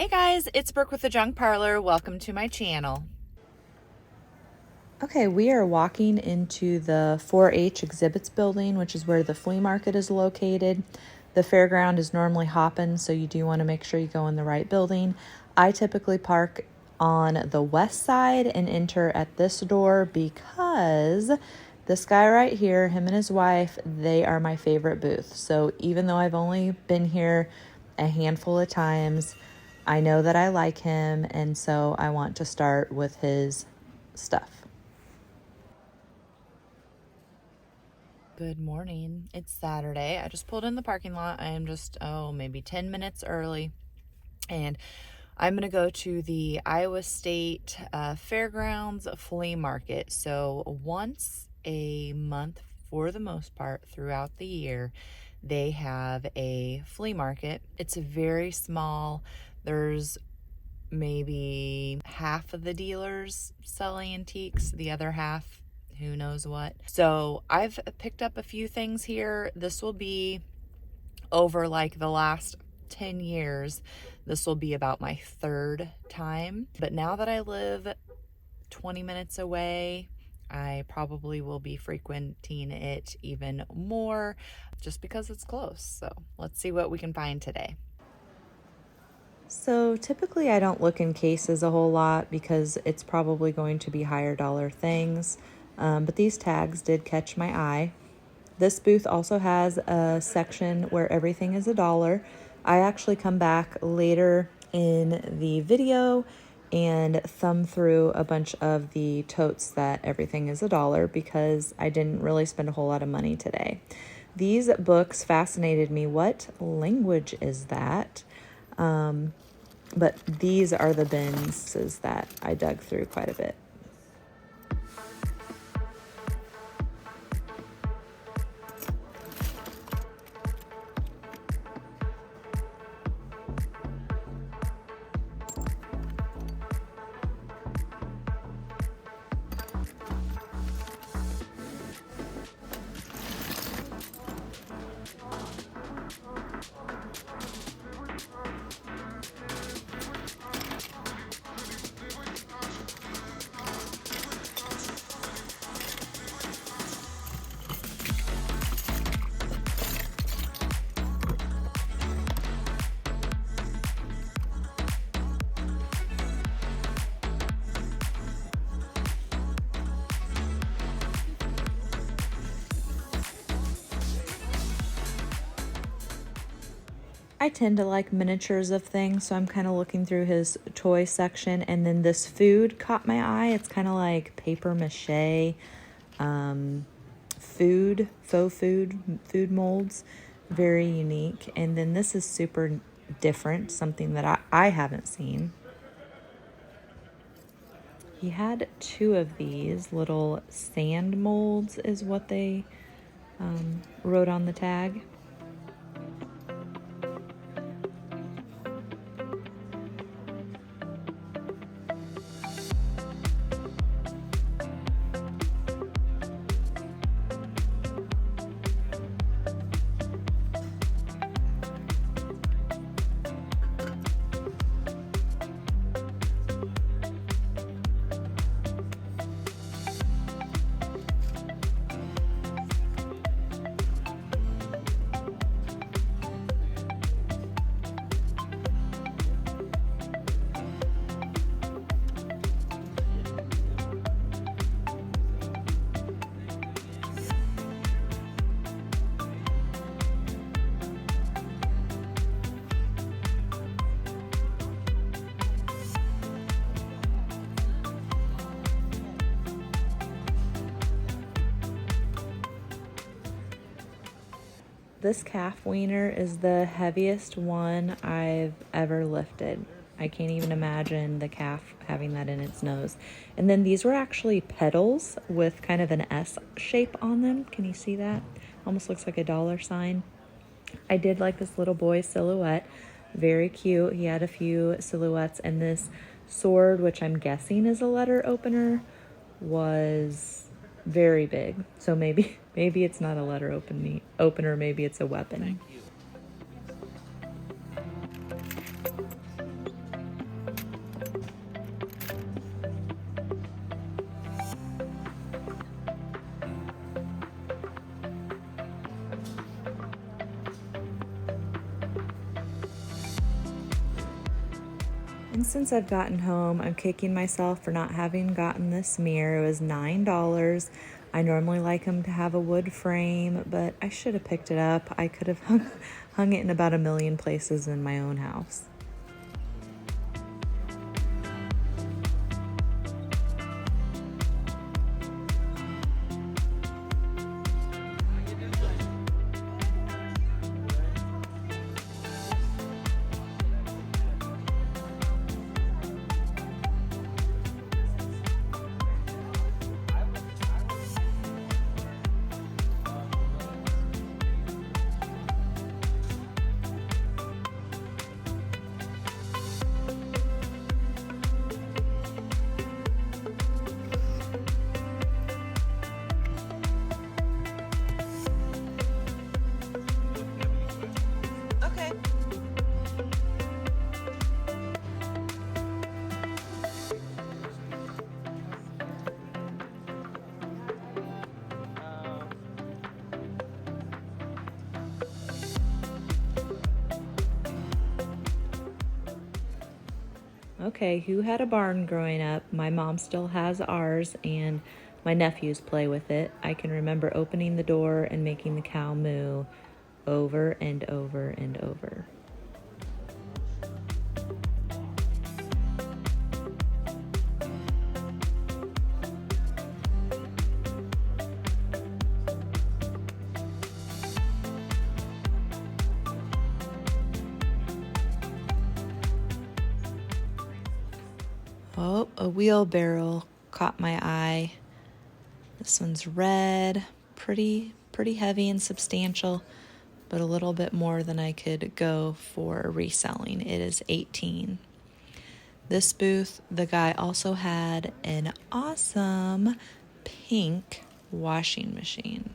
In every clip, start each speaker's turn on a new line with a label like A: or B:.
A: Hey guys, it's Brooke with the Junk Parlor. Welcome to my channel. Okay, we are walking into the 4-H exhibits building, which is where the flea market is located. The fairground is normally hopping, so you do want to make sure you go in the right building. I typically park on the west side and enter at this door because this guy right here, him and his wife, they are my favorite booth. So even though I've only been here a handful of times, I know that I like him, and so I want to start with his stuff. Good morning. It's Saturday. I just pulled in the parking lot. I am just, maybe 10 minutes early, and I'm going to go to the Iowa State Fairgrounds Flea Market. So once a month, for the most part, throughout the year, they have a flea market. It's very small. There's maybe half of the dealers sell antiques, the other half, who knows what. So I've picked up a few things here. This will be over like the last 10 years. This will be about my third time. But now that I live 20 minutes away, I probably will be frequenting it even more just because it's close. So let's see what we can find today. So typically I don't look in cases a whole lot because it's probably going to be higher dollar things. But these tags did catch my eye. This booth also has a section where everything is $1. I actually come back later in the video and thumb through a bunch of the totes that everything is $1 because I didn't really spend a whole lot of money today. These books fascinated me. What language is that? But these are the bins that I dug through quite a bit. I tend to like miniatures of things, so I'm kind of looking through his toy section, and then this food caught my eye. It's kind of like paper mache, faux food molds, very unique. And then this is super different, something that I haven't seen. He had 2 of these little sand molds is what they wrote on the tag. This calf wiener is the heaviest one I've ever lifted. I can't even imagine the calf having that in its nose. And then these were actually petals with kind of an S shape on them. Can you see that? Almost looks like a dollar sign. I did like this little boy silhouette. Very cute. He had a few silhouettes, and this sword, which I'm guessing is a letter opener, was very big. So maybe it's not a letter opener, maybe it's a weapon.
B: Thank you.
A: And since I've gotten home, I'm kicking myself for not having gotten this mirror. It was $9. I normally like them to have a wood frame, but I should have picked it up. I could have hung it in about a million places in my own house. Okay, who had a barn growing up? My mom still has ours, and my nephews play with it. I can remember opening the door and making the cow moo over and over and over. Oh, a wheelbarrow caught my eye. This one's red, pretty heavy and substantial, but a little bit more than I could go for reselling. It is $18. This booth, the guy also had an awesome pink washing machine.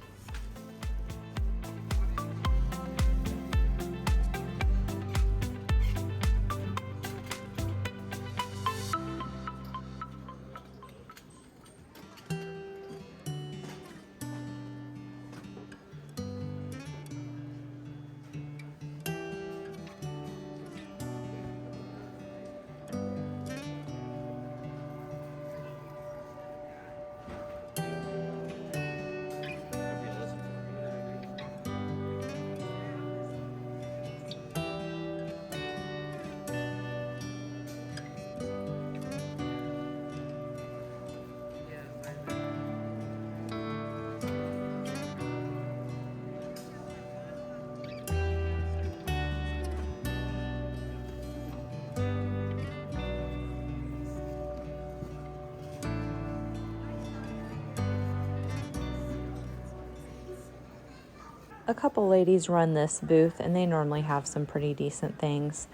A: A couple ladies run this booth, and they normally have some pretty decent things.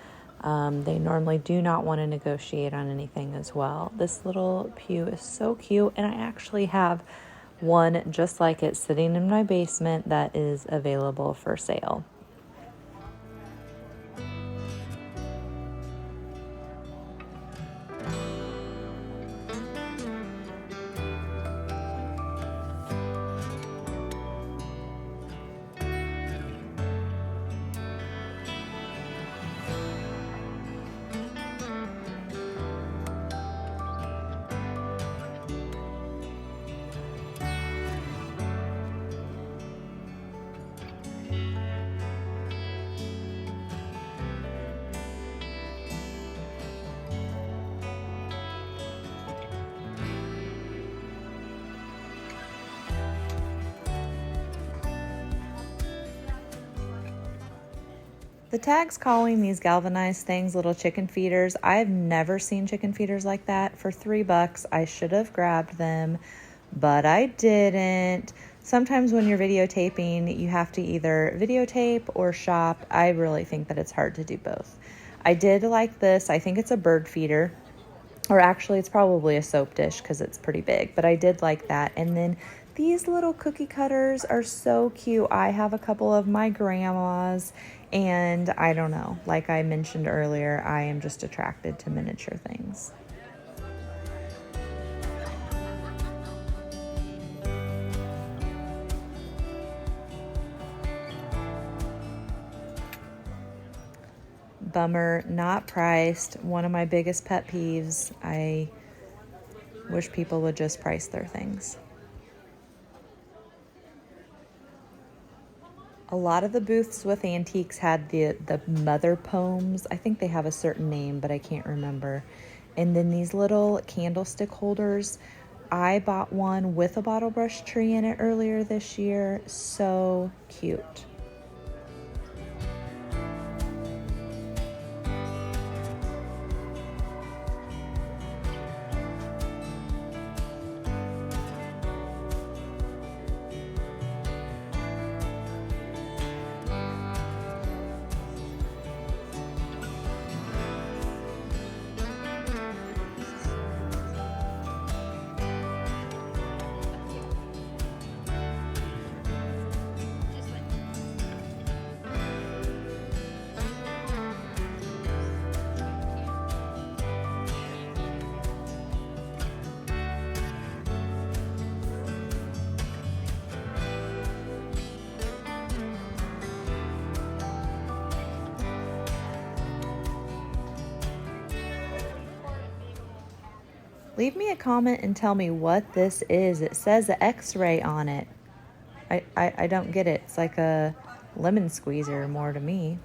A: They normally do not want to negotiate on anything as well. This little pew is so cute, and I actually have one just like it sitting in my basement that is available for sale. The tag's calling these galvanized things little chicken feeders. I've never seen chicken feeders like that. For $3, I should have grabbed them, but I didn't. Sometimes when you're videotaping, you have to either videotape or shop. I really think that it's hard to do both. I did like this. I think it's a bird feeder, or actually it's probably a soap dish because it's pretty big, but I did like that. And then these little cookie cutters are so cute. I have a couple of my grandma's, and I don't know, like I mentioned earlier, I am just attracted to miniature things. Bummer, not priced. One of my biggest pet peeves. I wish people would just price their things. A lot of the booths with antiques had the mother poems. I think they have a certain name, but I can't remember. And then these little candlestick holders. I bought one with a bottle brush tree in it earlier this year. So cute. Leave me a comment and tell me what this is. It says X-ray on it. I don't get it. It's like a lemon squeezer more to me.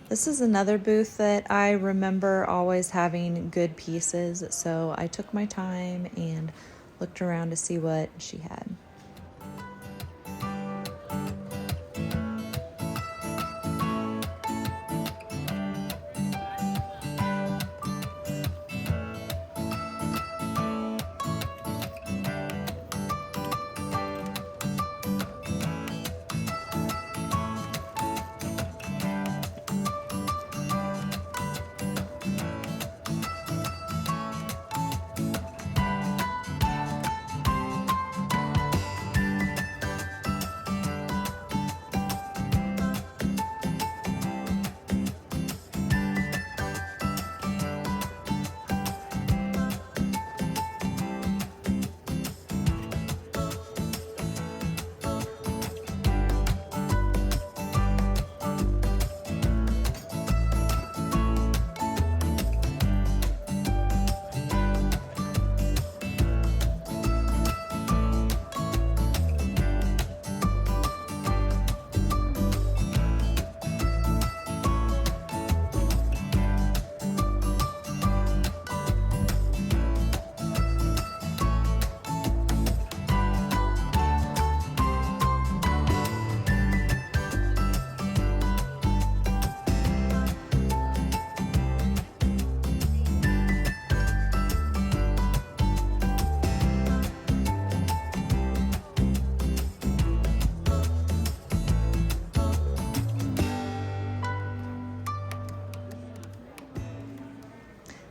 A: This is another booth that I remember always having good pieces, so I took my time and looked around to see what she had.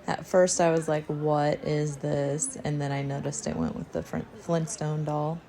A: At first I was like, what is this? And then I noticed it went with the Flintstone doll.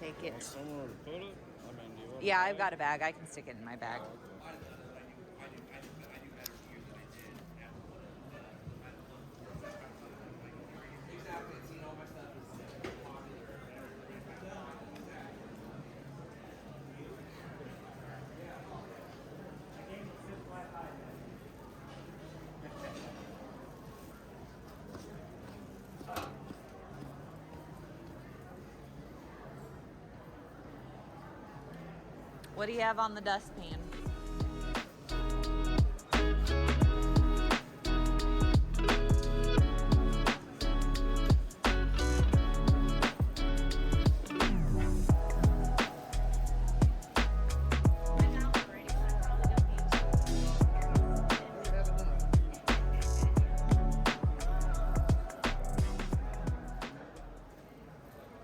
A: take it.
B: Somewhere to put it? I mean, do you want
A: Yeah, I've got a bag. I can stick it in my bag. What do you have on the dustpan?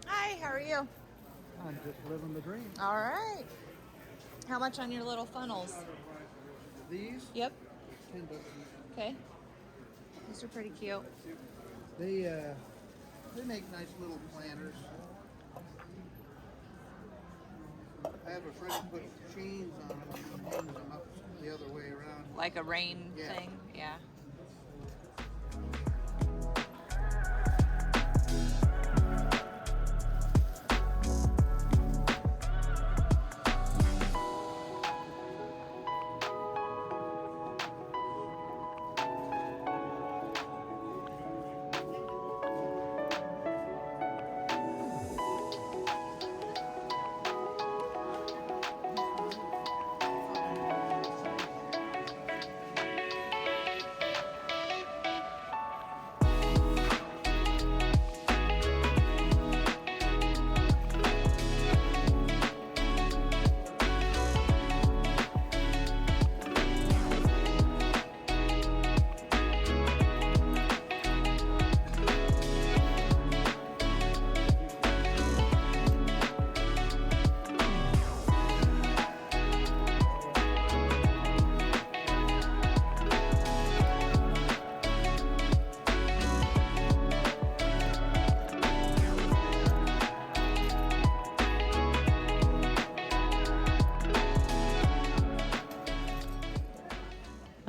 A: Hi, how are you?
C: I'm just living the dream.
A: All right. How much on your little funnels?
C: These?
A: Yep.
C: $10.
A: Okay. These are pretty cute.
C: They make nice little planters. I have a friend who puts chains on them and hangs them up the other way around.
A: Like a rain
C: Yeah.
A: thing? Yeah.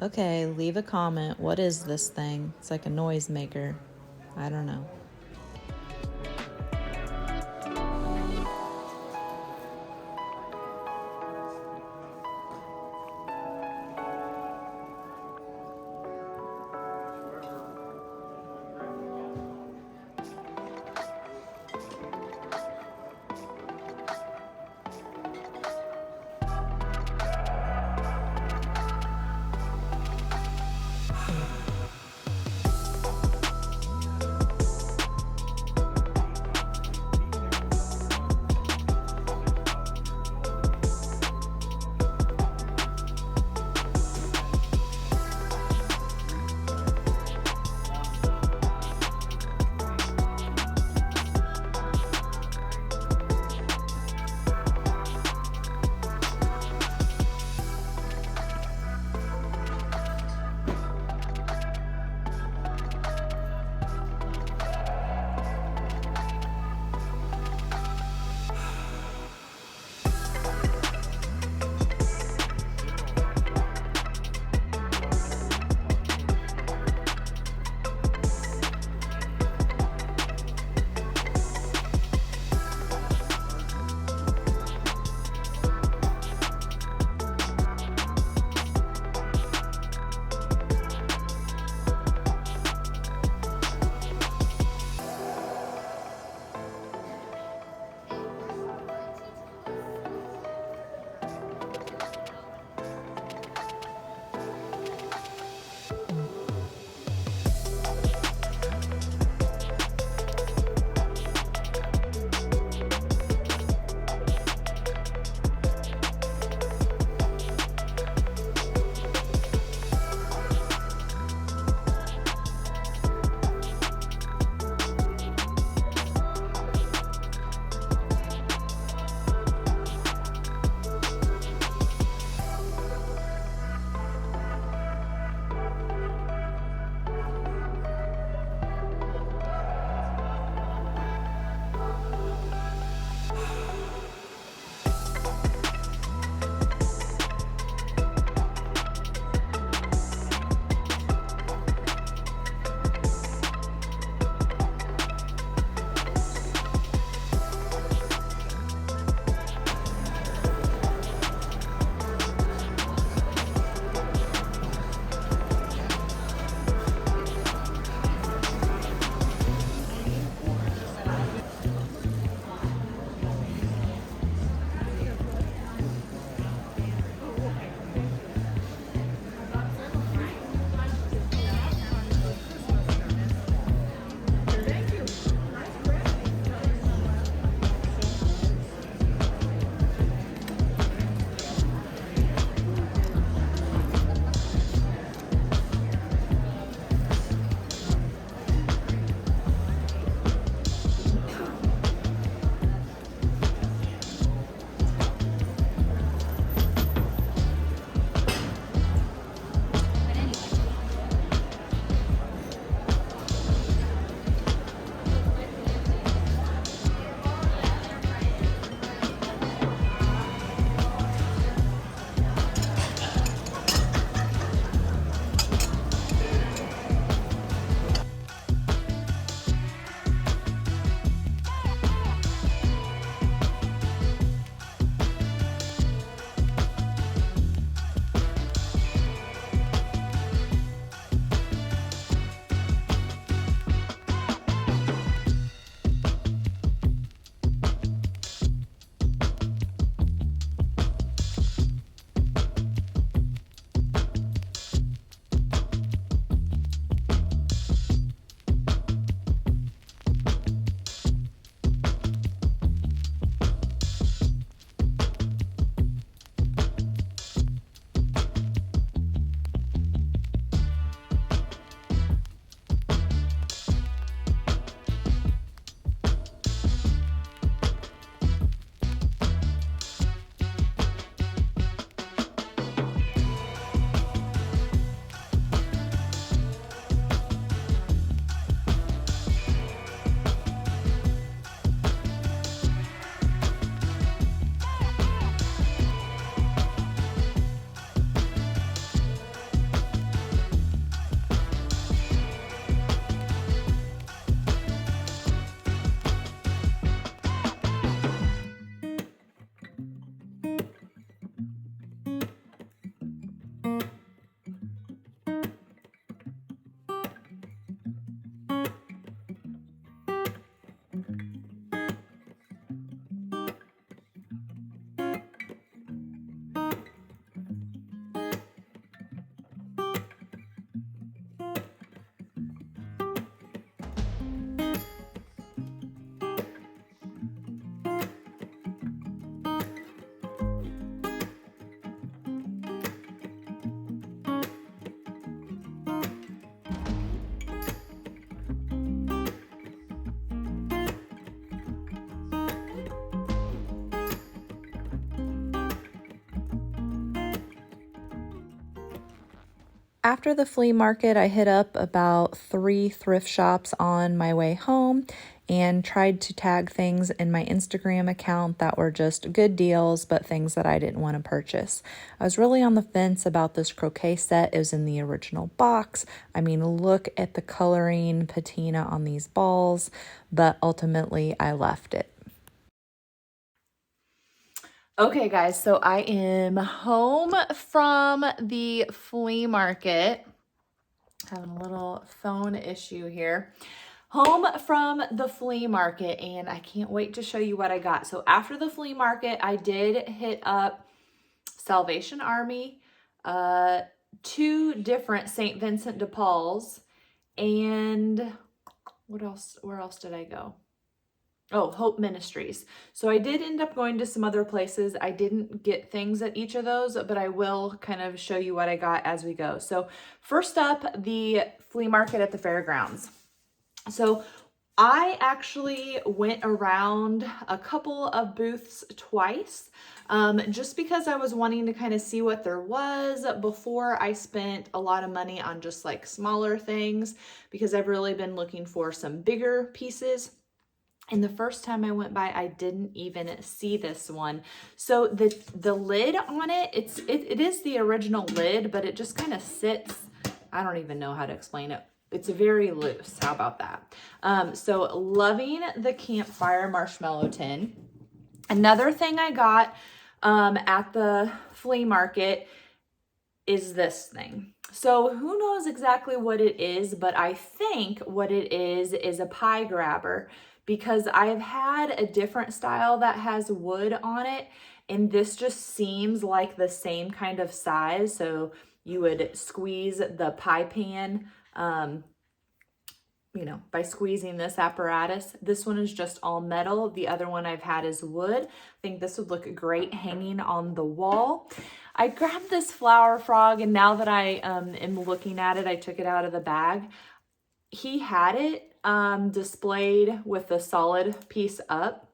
A: Okay, leave a comment. What is this thing? It's like a noise maker. I don't know. After the flea market, I hit up about 3 thrift shops on my way home and tried to tag things in my Instagram account that were just good deals, but things that I didn't want to purchase. I was really on the fence about this croquet set. It was in the original box. I mean, look at the coloring patina on these balls, but ultimately I left it. Okay, guys, so I am home from the flea market. Having a little phone issue here. Home from the flea market, and I can't wait to show you what I got. So after the flea market, I did hit up Salvation Army, 2 different St. Vincent de Paul's, and what else? Where else did I go? Oh, Hope Ministries. So I did end up going to some other places. I didn't get things at each of those, but I will kind of show you what I got as we go. So first up, the flea market at the fairgrounds. So I actually went around a couple of booths twice, just because I was wanting to kind of see what there was before I spent a lot of money on just like smaller things, because I've really been looking for some bigger pieces. And the first time I went by, I didn't even see this one. So the lid on it, it is the original lid, but it just kind of sits. I don't even know how to explain it. It's very loose. How about that? So loving the campfire marshmallow tin. Another thing I got at the flea market is this thing. So who knows exactly what it is, but I think what it is a pie grabber, because I've had a different style that has wood on it, and this just seems like the same kind of size. So you would squeeze the pie pan, by squeezing this apparatus. This one is just all metal. The other one I've had is wood. I think this would look great hanging on the wall. I grabbed this flower frog, and now that I am looking at it, I took it out of the bag. He had it displayed with the solid piece up.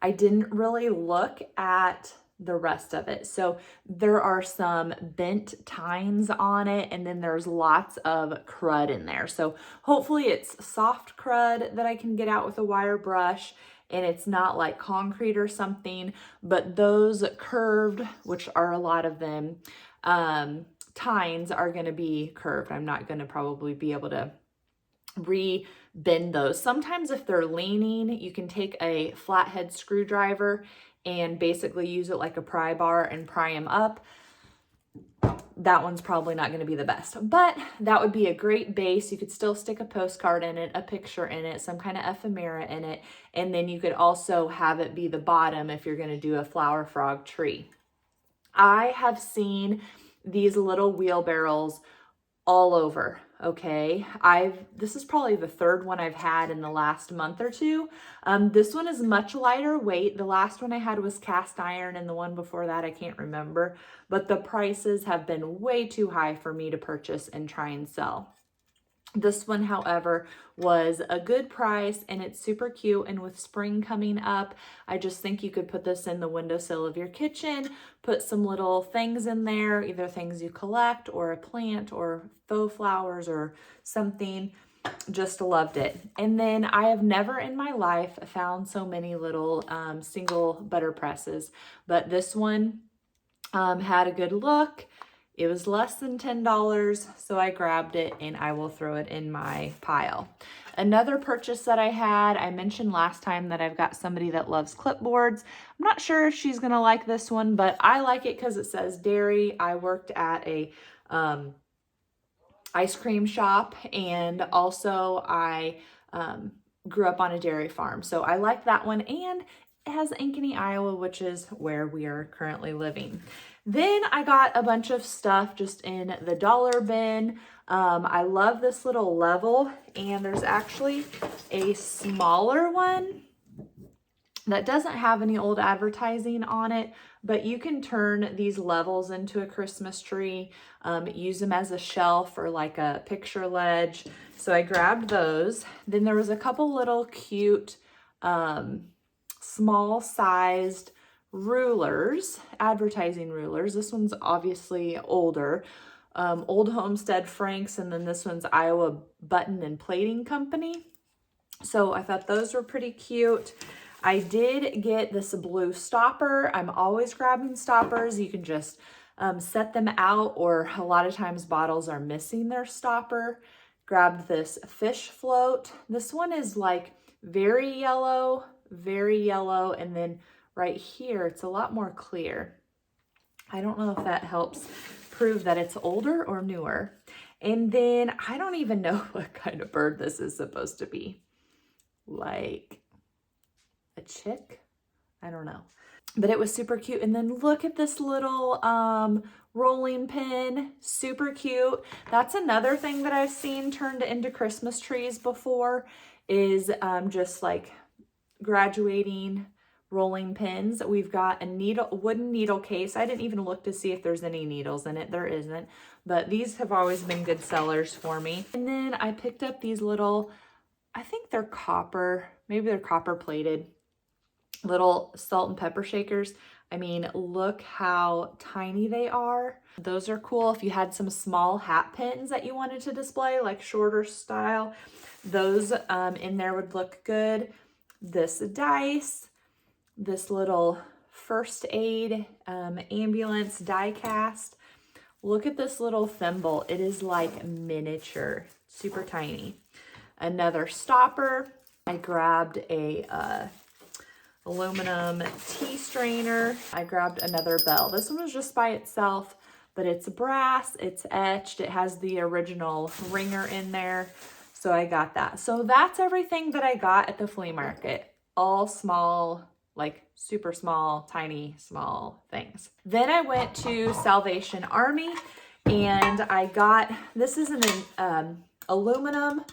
A: I didn't really look at the rest of it. So there are some bent tines on it, and then there's lots of crud in there. So hopefully it's soft crud that I can get out with a wire brush, and it's not like concrete or something, but those curved, which are a lot of them, tines are going to be curved. I'm not going to probably be able to re-bend those. Sometimes if they're leaning, you can take a flathead screwdriver and basically use it like a pry bar and pry them up. That one's probably not going to be the best, but that would be a great base. You could still stick a postcard in it, a picture in it, some kind of ephemera in it, and then you could also have it be the bottom if you're going to do a flower frog tree. I have seen these little wheelbarrows all over. Okay, this is probably the 3rd one I've had in the last month or 2. This one is much lighter weight. The last one I had was cast iron, and the one before that I can't remember, but the prices have been way too high for me to purchase and try and sell. This one, however, was a good price, and it's super cute. And with spring coming up, I just think you could put this in the windowsill of your kitchen, put some little things in there, either things you collect or a plant or faux flowers or something. Just loved it. And then I have never in my life found so many little single butter presses, but this one had a good look. It was less than $10, so I grabbed it and I will throw it in my pile. Another purchase that I had, I mentioned last time that I've got somebody that loves clipboards. I'm not sure if she's gonna like this one, but I like it because it says dairy. I worked at a ice cream shop, and also I grew up on a dairy farm. So I like that one, and it has Ankeny, Iowa, which is where we are currently living. Then I got a bunch of stuff just in the dollar bin. I love this little level, and there's actually a smaller one that doesn't have any old advertising on it, but you can turn these levels into a Christmas tree, use them as a shelf or like a picture ledge. So I grabbed those. Then there was a couple little cute, small sized rulers, advertising rulers. This one's obviously older. Old Homestead Franks, and then this one's Iowa Button and Plating Company. So I thought those were pretty cute. I did get this blue stopper. I'm always grabbing stoppers. You can just set them out, or a lot of times bottles are missing their stopper. Grabbed this fish float. This one is like very yellow, and then right here, it's a lot more clear. I don't know if that helps prove that it's older or newer. And then I don't even know what kind of bird this is supposed to be. Like a chick? I don't know. But it was super cute. And then look at this little rolling pin. Super cute. That's another thing that I've seen turned into Christmas trees before, is just like graduating rolling pins. We've got a wooden needle case. I didn't even look to see if there's any needles in it. There isn't. But these have always been good sellers for me. And then I picked up these little, I think they're copper, maybe they're copper plated, little salt and pepper shakers. I mean, look how tiny they are. Those are cool. If you had some small hat pins that you wanted to display, like shorter style, those in there would look good. This dice, this little first aid ambulance die cast. Look at this little thimble. It is like miniature, super tiny. Another stopper. I grabbed a aluminum tea strainer. I grabbed another bell. This one was just by itself, but it's brass, it's etched, it has the original ringer in there. So I got that. So that's everything that I got at the flea market. All small, like super small, tiny, small things. Then I went to Salvation Army and I got, this is an aluminum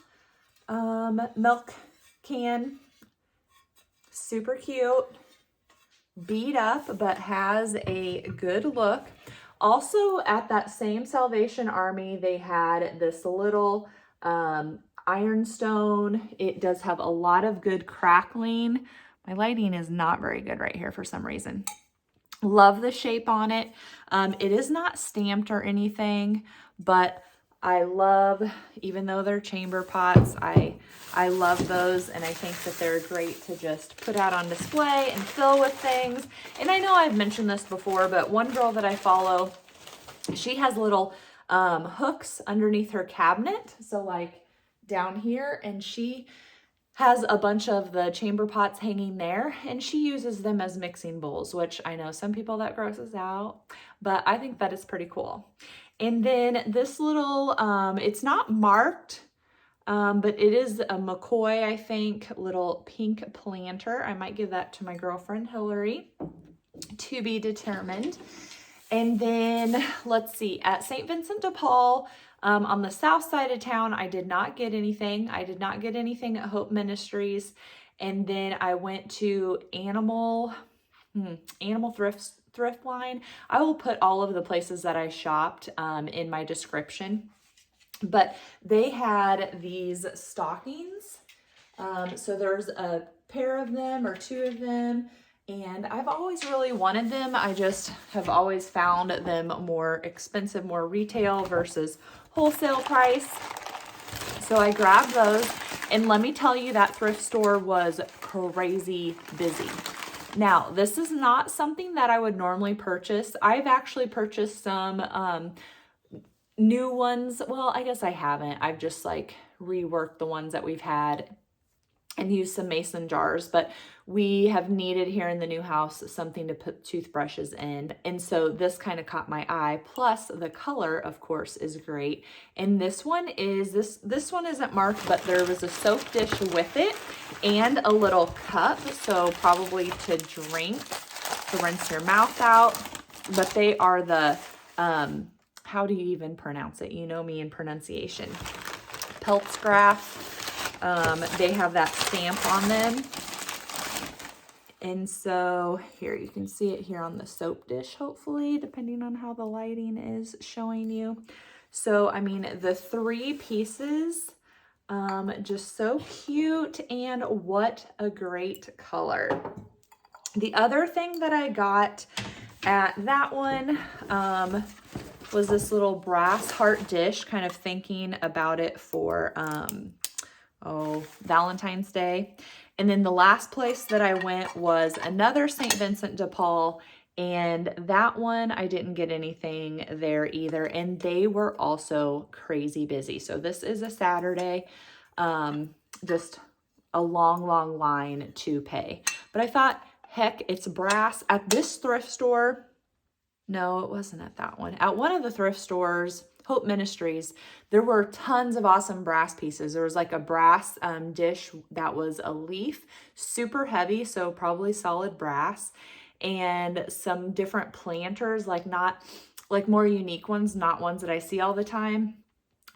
A: milk can. Super cute, beat up, but has a good look. Also at that same Salvation Army, they had this little ironstone. It does have a lot of good crackling. My lighting is not very good right here for some reason. Love the shape on it. It is not stamped or anything, but I love, even though they're chamber pots, I love those, and I think that they're great to just put out on display and fill with things. And I know I've mentioned this before, but one girl that I follow, she has little hooks underneath her cabinet, so like down here, and she has a bunch of the chamber pots hanging there, and she uses them as mixing bowls, which I know some people that grosses out, but I think that is pretty cool. And then this little, it's not marked, but it is a McCoy, I think, little pink planter. I might give that to my girlfriend, Hillary, to be determined. And then, let's see, at St. Vincent de Paul, on the south side of town, I did not get anything. I did not get anything at Hope Ministries. And then I went to Animal Thrift Line. I will put all of the places that I shopped in my description. But they had these stockings. So there's a pair of them or two of them. And I've always really wanted them. I just have always found them more expensive, more retail versus wholesale price. So I grabbed those. And let me tell you, that thrift store was crazy busy. Now, this is not something that I would normally purchase. I've actually purchased some new ones. Well, I guess I haven't. I've just like reworked the ones that we've had and used some mason jars, but we have needed here in the new house something to put toothbrushes in. And so this kind of caught my eye. Plus the color, of course, is great. And this one is, this one isn't marked, but there was a soap dish with it and a little cup. So probably to drink, to rinse your mouth out. But they are the, how do you even pronounce it? You know me in pronunciation. Peltzgraf. They have that stamp on them. And so here, you can see it here on the soap dish, hopefully, depending on how the lighting is showing you. So, I mean, the three pieces, just so cute, and what a great color. The other thing that I got at that one, was this little brass heart dish, kind of thinking about it for, Valentine's Day. And then the last place that I went was another St. Vincent de Paul, and that one I didn't get anything there either, and they were also crazy busy. So this is a Saturday, just a long line to pay. But I thought, heck, it's brass. At this thrift store, no, it wasn't at that one. At one of the thrift stores, Hope Ministries, there were tons of awesome brass pieces. There was like a brass dish that was a leaf, super heavy, so probably solid brass, and some different planters, like not like more unique ones, not ones that I see all the time.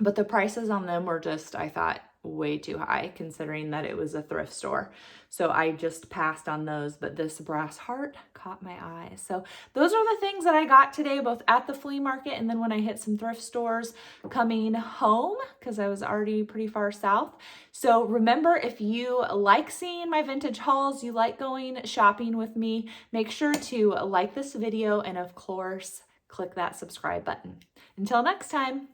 A: But the prices on them were just, I thought, way too high considering that it was a thrift store. So I just passed on those, but this brass heart caught my eye. So those are the things that I got today, both at the flea market and then when I hit some thrift stores coming home, because I was already pretty far south. So remember, if you like seeing my vintage hauls, you like going shopping with me, make sure to like this video and of course, click that subscribe button. Until next time.